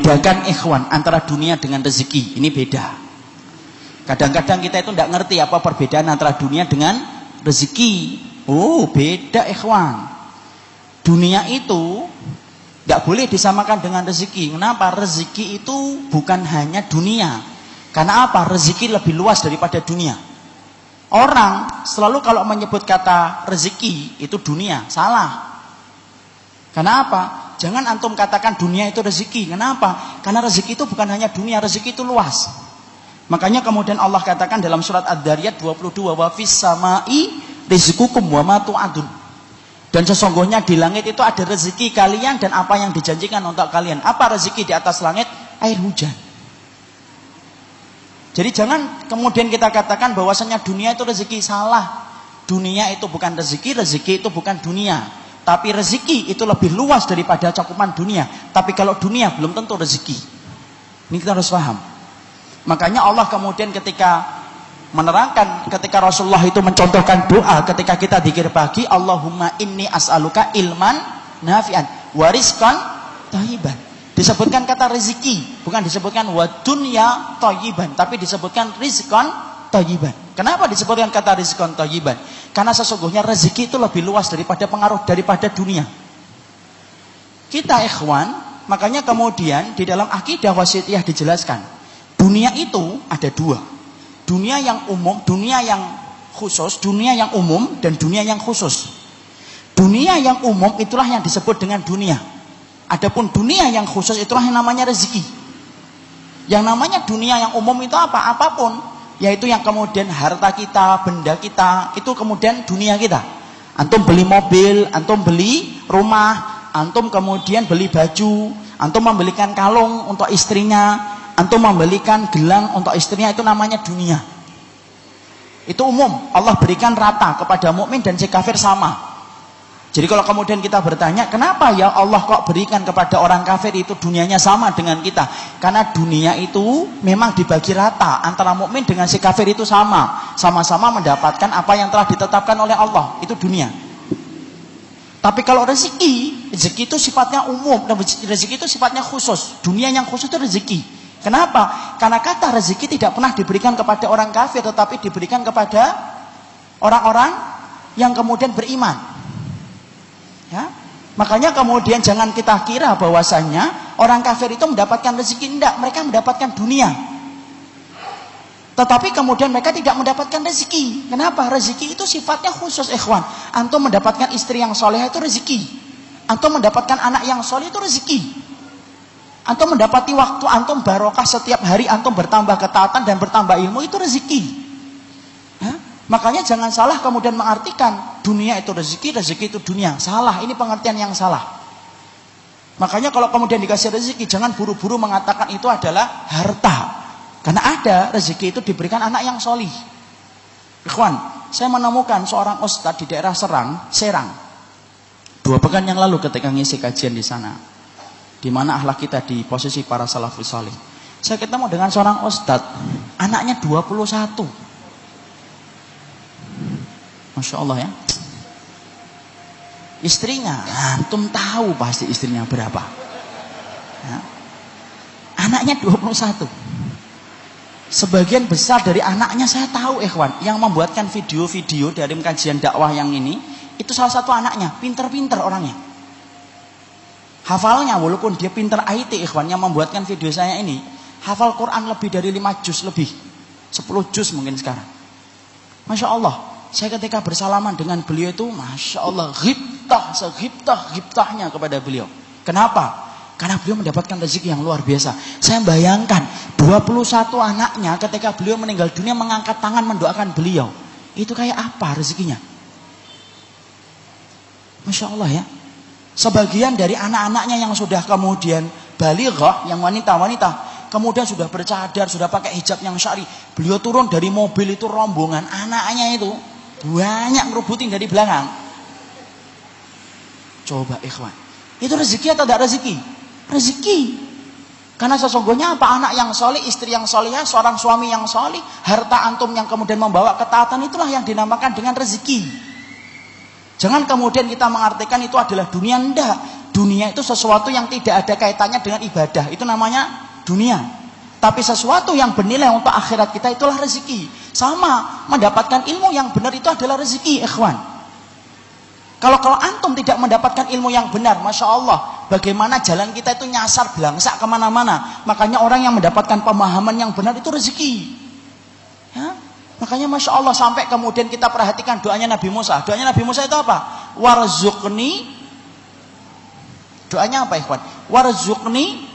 Bedakan ikhwan antara dunia dengan rezeki, ini beda. Kadang-kadang kita itu tidak ngerti apa perbedaan antara dunia dengan rezeki. Oh, beda ikhwan. Dunia itu tidak boleh disamakan dengan rezeki. Kenapa? Rezeki itu bukan hanya dunia. Karena apa? Rezeki lebih luas daripada dunia. Orang selalu kalau menyebut kata rezeki itu dunia, salah. Karena apa? Jangan antum katakan dunia itu rezeki. Kenapa? Karena rezeki itu bukan hanya dunia, rezeki itu luas. Makanya kemudian Allah katakan dalam surat Ad-Dariyat 22, wa fis samai rizqukum wa ma tu'adun. Dan sesungguhnya di langit itu ada rezeki kalian dan apa yang dijanjikan untuk kalian. Apa rezeki di atas langit? Air hujan. Jadi jangan kemudian kita katakan bahwasanya dunia itu rezeki, salah. Dunia itu bukan rezeki, rezeki itu bukan dunia. Tapi rezeki itu lebih luas daripada cakupan dunia. Tapi kalau dunia belum tentu rezeki. Ini kita harus paham. Makanya Allah kemudian ketika menerangkan, ketika Rasulullah itu mencontohkan doa ketika kita dzikir pagi, Allahumma inni as'aluka ilman nafi'an wa rizqan thayyiban. Disebutkan kata rezeki, bukan disebutkan wa dunya thayyiban, tapi disebutkan rizqan thayyiban. Kenapa disebutkan kata rizqan thayyiban? Karena sesungguhnya rezeki itu lebih luas daripada pengaruh daripada dunia. Kita ikhwan, makanya kemudian di dalam akidah wasitiyah dijelaskan, dunia itu ada dua. Dunia yang umum, dunia yang khusus, dunia yang umum dan dunia yang khusus. Dunia yang umum itulah yang disebut dengan dunia. Adapun dunia yang khusus itulah yang namanya rezeki. Yang namanya dunia yang umum itu apa? Apapun, yaitu yang kemudian harta kita, benda kita, itu kemudian dunia kita. Antum beli mobil, antum beli rumah, antum kemudian beli baju, antum membelikan kalung untuk istrinya, antum membelikan gelang untuk istrinya, itu namanya dunia. Itu umum, Allah berikan rata kepada mukmin dan si kafir sama. Jadi kalau kemudian kita bertanya, kenapa ya Allah kok berikan kepada orang kafir itu dunianya sama dengan kita? Karena dunia itu memang dibagi rata, antara mukmin dengan si kafir itu sama. Sama-sama mendapatkan apa yang telah ditetapkan oleh Allah, itu dunia. Tapi kalau rezeki itu sifatnya umum, dan rezeki itu sifatnya khusus. Dunia yang khusus itu rezeki. Kenapa? Karena kata rezeki tidak pernah diberikan kepada orang kafir, tetapi diberikan kepada orang-orang yang kemudian beriman. Ya? Makanya kemudian jangan kita kira bahwasannya orang kafir itu mendapatkan rezeki. Tidak, mereka mendapatkan dunia. Tetapi kemudian mereka tidak mendapatkan rezeki. Kenapa? Rezeki itu sifatnya khusus, ikhwan. Antum mendapatkan istri yang soleh itu rezeki. Antum mendapatkan anak yang soleh itu rezeki. Antum mendapati waktu antum barokah setiap hari, antum bertambah ketaatan dan bertambah ilmu, itu rezeki. Makanya jangan salah kemudian mengartikan dunia itu rezeki, rezeki itu dunia. Salah, ini pengertian yang salah. Makanya kalau kemudian dikasih rezeki, jangan buru-buru mengatakan itu adalah harta. Karena ada rezeki itu diberikan anak yang solih. Ikhwan, saya menemukan seorang ustadz di daerah Serang. 2 pekan yang lalu ketika ngisi kajian di sana, di mana akhlak kita di posisi para salafus salih. Saya ketemu dengan seorang ustadz, anaknya 21. Masya Allah ya. Istrinya, antum tahu pasti istrinya berapa ya. Anaknya 21. Sebagian besar dari anaknya saya tahu, ikhwan. Yang membuatkan video-video dari kajian dakwah yang ini, itu salah satu anaknya, pinter-pinter orangnya. Hafalnya, walaupun dia pinter IT, ikhwan, yang membuatkan video saya ini, hafal Quran lebih dari 5 juz lebih. 10 juz mungkin sekarang. Masya Allah. Saya ketika bersalaman dengan beliau itu, Masya Allah, ghibtahnya kepada beliau. Kenapa? Karena beliau mendapatkan rezeki yang luar biasa. Saya bayangkan 21 anaknya ketika beliau meninggal dunia mengangkat tangan mendoakan beliau. Itu kayak apa rezekinya? Masya Allah ya. Sebagian dari anak-anaknya yang sudah kemudian balighah, yang wanita-wanita, kemudian sudah bercadar, sudah pakai hijab yang syar'i, beliau turun dari mobil itu, rombongan anaknya itu banyak ngerubutin dari belakang. Coba ikhwan, itu rezeki atau tidak rezeki? Rezeki. Karena sesungguhnya apa? Anak yang soleh, istri yang solehah, seorang suami yang soleh, harta antum yang kemudian membawa ketaatan, itulah yang dinamakan dengan rezeki. Jangan kemudian kita mengartikan itu adalah dunia. Enggak. Dunia itu sesuatu yang tidak ada kaitannya dengan ibadah. Itu namanya dunia. Tapi sesuatu yang bernilai untuk akhirat kita itulah rezeki. Sama, mendapatkan ilmu yang benar itu adalah rezeki, ikhwan. Kalau antum tidak mendapatkan ilmu yang benar, Masya Allah, bagaimana jalan kita itu nyasar belangsak kemana-mana. Makanya orang yang mendapatkan pemahaman yang benar itu rezeki. Ya? Makanya Masya Allah, sampai kemudian kita perhatikan doanya Nabi Musa. Doanya Nabi Musa itu apa? Warzuqni. Doanya apa, ikhwan? Warzuqni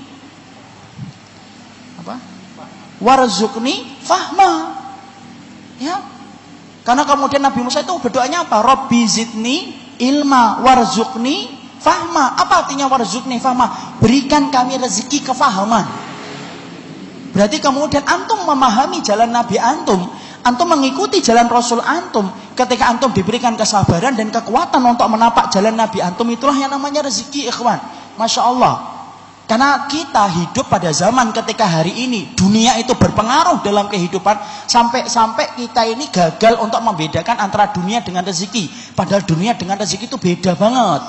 apa? Warzuqni fahma. Ya. Karena kemudian Nabi Musa itu berdoanya apa? Rabbi zidni ilma warzuqni fahma. Apa artinya warzuqni fahma? Berikan kami rezeki kefahaman. Berarti kemudian antum memahami jalan Nabi antum mengikuti jalan Rasul antum, ketika antum diberikan kesabaran dan kekuatan untuk menapak jalan Nabi antum, itulah yang namanya rezeki, ikhwan. Masya Allah. Karena kita hidup pada zaman ketika hari ini dunia itu berpengaruh dalam kehidupan, sampai kita ini gagal untuk membedakan antara dunia dengan rezeki. Padahal dunia dengan rezeki itu beda banget.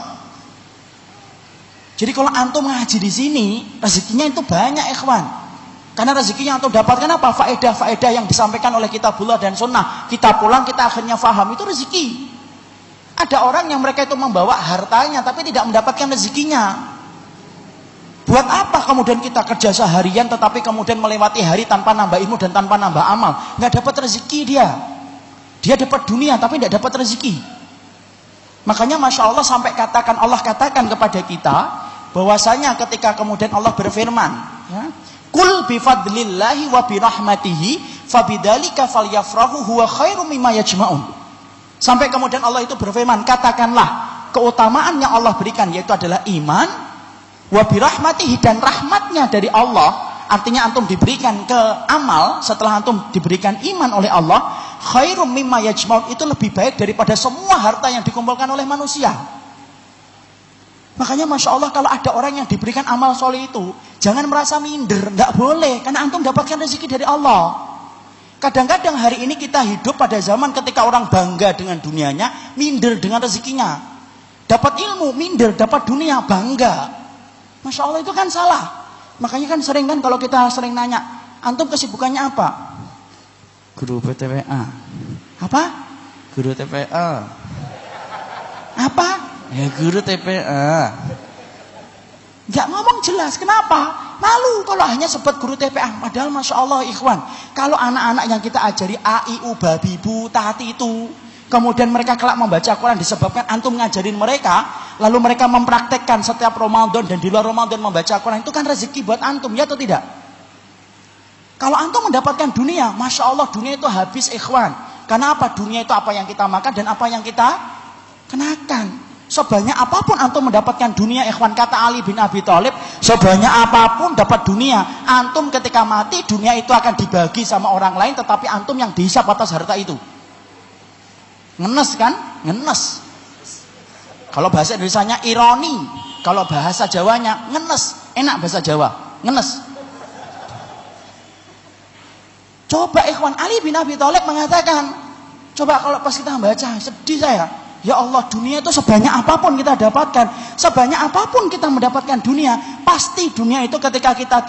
Jadi kalau antum ngaji di sini, rezekinya itu banyak, ikhwan. Karena rezekinya antum dapatkan apa? Faedah-faedah yang disampaikan oleh kitabullah dan sunnah. Kita pulang, kita akhirnya faham, itu rezeki. Ada orang yang mereka itu membawa hartanya tapi tidak mendapatkan rezekinya. Buat apa kemudian kita kerja seharian tetapi kemudian melewati hari tanpa nambah ilmu dan tanpa nambah amal? Nggak dapat rezeki dia. Dia dapat dunia tapi tidak dapat rezeki. Makanya Masya Allah sampai Allah katakan kepada kita bahwasanya ketika kemudian Allah berfirman, ya, Qul bifadlillahi wa birahmatihi fabidzalika falyafrahu huwa khairum mimma yajma'un. Sampai kemudian Allah itu berfirman, katakanlah keutamaan yang Allah berikan yaitu adalah iman, wa birahmatihi, dan rahmatnya dari Allah. Artinya antum diberikan ke amal setelah antum diberikan iman oleh Allah, khairum mimma yajma'un, itu lebih baik daripada semua harta yang dikumpulkan oleh manusia. Makanya Masya Allah kalau ada orang yang diberikan amal soleh itu, jangan merasa minder, nggak boleh, karena antum dapatkan rezeki dari Allah. Kadang-kadang hari ini kita hidup pada zaman ketika orang bangga dengan dunianya, minder dengan rezekinya. Dapat ilmu, minder, dapat dunia, bangga. Masya Allah itu kan salah. Makanya kan sering kan kalau kita sering nanya, antum kesibukannya apa? Guru PTWA. Apa? Guru TPA. Apa? Ya guru TPA. Nggak ngomong jelas, kenapa? Malu kalau hanya sebut guru TPA. Padahal Masya Allah ikhwan, kalau anak-anak yang kita ajari A, I, U, babi, bu, tati itu, kemudian mereka kelak membaca Quran disebabkan antum ngajarin mereka, lalu mereka mempraktekkan setiap Ramadan dan di luar Ramadan membaca Quran, itu kan rezeki buat antum, ya atau tidak? Kalau antum mendapatkan dunia, Masya Allah dunia itu habis, ikhwan. Karena apa? Dunia itu apa yang kita makan dan apa yang kita kenakan. Sebanyak apapun antum mendapatkan dunia, ikhwan, kata Ali bin Abi Thalib, sebanyak apapun dapat dunia, antum ketika mati dunia itu akan dibagi sama orang lain, tetapi antum yang dihisap atas harta itu. Ngenes kan? Ngenes. Kalau bahasa Indonesianya ironi, kalau bahasa Jawanya ngenes. Enak bahasa Jawa, ngenes. Coba ikhwan, Ali bin Abi Thalib mengatakan, coba kalau pas kita baca, sedih saya. Ya Allah, dunia itu sebanyak apapun kita dapatkan, sebanyak apapun kita mendapatkan dunia, pasti dunia itu ketika kita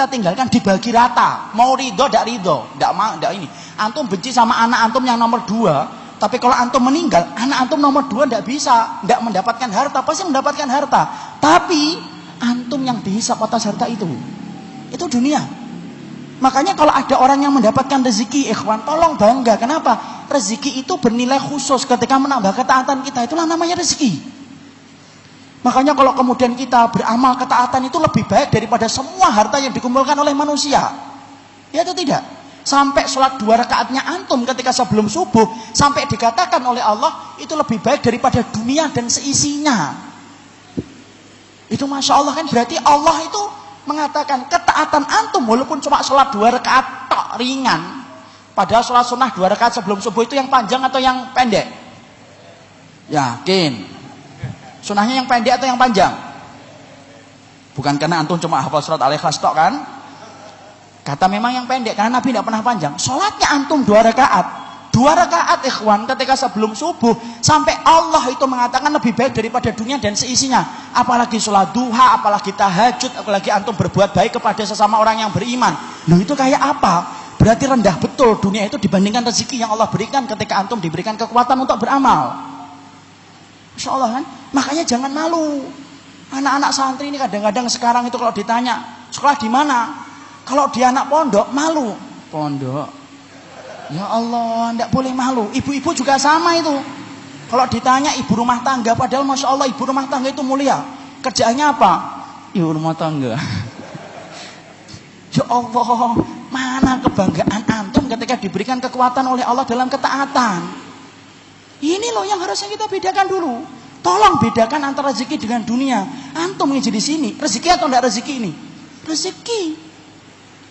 tinggalkan dibagi rata. Mau ridho, tidak ridho, tidak ini. Antum benci sama anak antum yang nomor 2, tapi kalau antum meninggal, anak antum nomor 2 tidak bisa, tidak mendapatkan harta, pasti mendapatkan harta. Tapi antum yang dihisap atas harta itu dunia. Makanya kalau ada orang yang mendapatkan rezeki, ikhwan, tolong bangga. Kenapa? Rezeki itu bernilai khusus ketika menambah ketaatan kita. Itulah namanya rezeki. Makanya kalau kemudian kita beramal ketaatan itu lebih baik daripada semua harta yang dikumpulkan oleh manusia. Ya atau tidak? Sampai sholat 2 rakaatnya antum ketika sebelum subuh, sampai dikatakan oleh Allah, itu lebih baik daripada dunia dan seisinya. Itu Masya Allah kan, berarti Allah itu mengatakan ketaatan antum walaupun cuma sholat 2 rakaat tok, ringan. Padahal sholat sunnah 2 rakaat sebelum subuh itu yang panjang atau yang pendek? Yakin? Sunnahnya yang pendek atau yang panjang? Bukan karena antum cuma hafal surat Al-Ikhlas tok kan? Kata memang yang pendek karena Nabi tidak pernah panjang. Sholatnya antum 2 rakaat. 2 rakaat ikhwan ketika sebelum subuh, sampai Allah itu mengatakan lebih baik daripada dunia dan seisinya. apalagi sholat duha, apalagi tahajud, apalagi antum berbuat baik kepada sesama orang yang beriman. Loh itu kayak apa? Berarti rendah betul dunia itu dibandingkan rezeki yang Allah berikan ketika antum diberikan kekuatan untuk beramal. Masya Allah kan? Makanya jangan malu. Anak-anak santri ini kadang-kadang sekarang itu kalau ditanya, sekolah di mana? Kalau dia anak pondok, malu. Pondok. Ya Allah, tidak boleh malu. Ibu-ibu juga sama itu. Kalau ditanya ibu rumah tangga, padahal Masya Allah ibu rumah tangga itu mulia. Kerjaannya apa? Ibu rumah tangga. Ya Allah, mana kebanggaan antum ketika diberikan kekuatan oleh Allah dalam ketaatan. Ini loh yang harusnya kita bedakan dulu. Tolong bedakan antara rezeki dengan dunia. Antum ngiji di sini, rezeki atau tidak rezeki ini? Rezeki.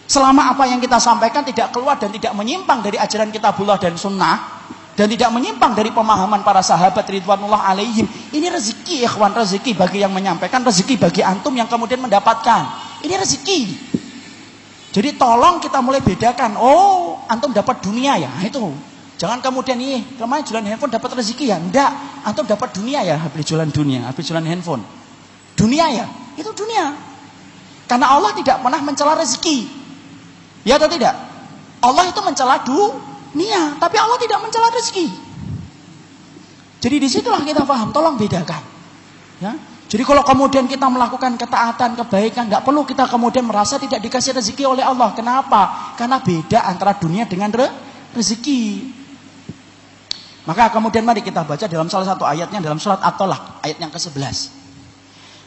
Selama apa yang kita sampaikan tidak keluar dan tidak menyimpang dari ajaran kitabullah dan sunnah, dan tidak menyimpang dari pemahaman para sahabat ridwanullah alaihim, ini rezeki ikhwan, rezeki bagi yang menyampaikan, rezeki bagi antum yang kemudian mendapatkan. Ini rezeki. Jadi tolong kita mulai bedakan. Oh, antum dapat dunia ya, itu. Jangan kemudian kemarin jualan handphone dapat rezeki ya. Enggak, antum dapat dunia ya, habis jualan dunia, habis jualan handphone. Dunia ya, itu dunia. Karena Allah tidak pernah mencela rezeki. Ya atau tidak? Allah itu mencela dunia, tapi Allah tidak mencela rezeki. Jadi disitulah kita paham, tolong bedakan. Ya. Jadi kalau kemudian kita melakukan ketaatan, kebaikan, tidak perlu kita kemudian merasa tidak dikasih rezeki oleh Allah. Kenapa? Karena beda antara dunia dengan rezeki. Maka kemudian mari kita baca dalam salah satu ayatnya dalam surat At-Tolak, ayat yang ke-11.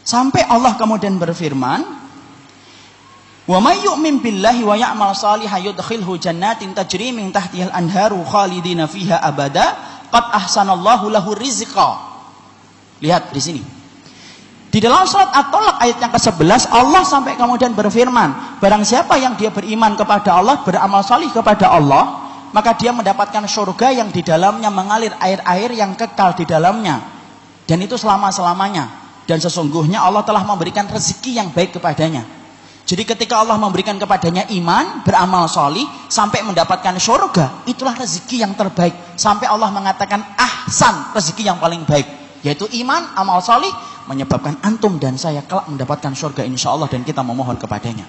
Sampai Allah kemudian berfirman, wa may yu'min billahi wa ya'mal shalihan yudkhilhu jannatin tajri min tahtihal anharu khalidina fiha abada qad ahsanallahu lahu rizqa. Lihat di sini. Di dalam surat At-Tolak ayat yang ke-11 Allah sampai kemudian berfirman, barang siapa yang dia beriman kepada Allah, beramal salih kepada Allah, maka dia mendapatkan surga yang di dalamnya mengalir air-air yang kekal di dalamnya, dan itu selama-selamanya, dan sesungguhnya Allah telah memberikan rezeki yang baik kepadanya. Jadi ketika Allah memberikan kepadanya iman, beramal solih, sampai mendapatkan surga, itulah rezeki yang terbaik. Sampai Allah mengatakan ahsan, rezeki yang paling baik. Yaitu iman, amal solih, menyebabkan antum dan saya kelak mendapatkan surga insya Allah, dan kita memohon kepadanya.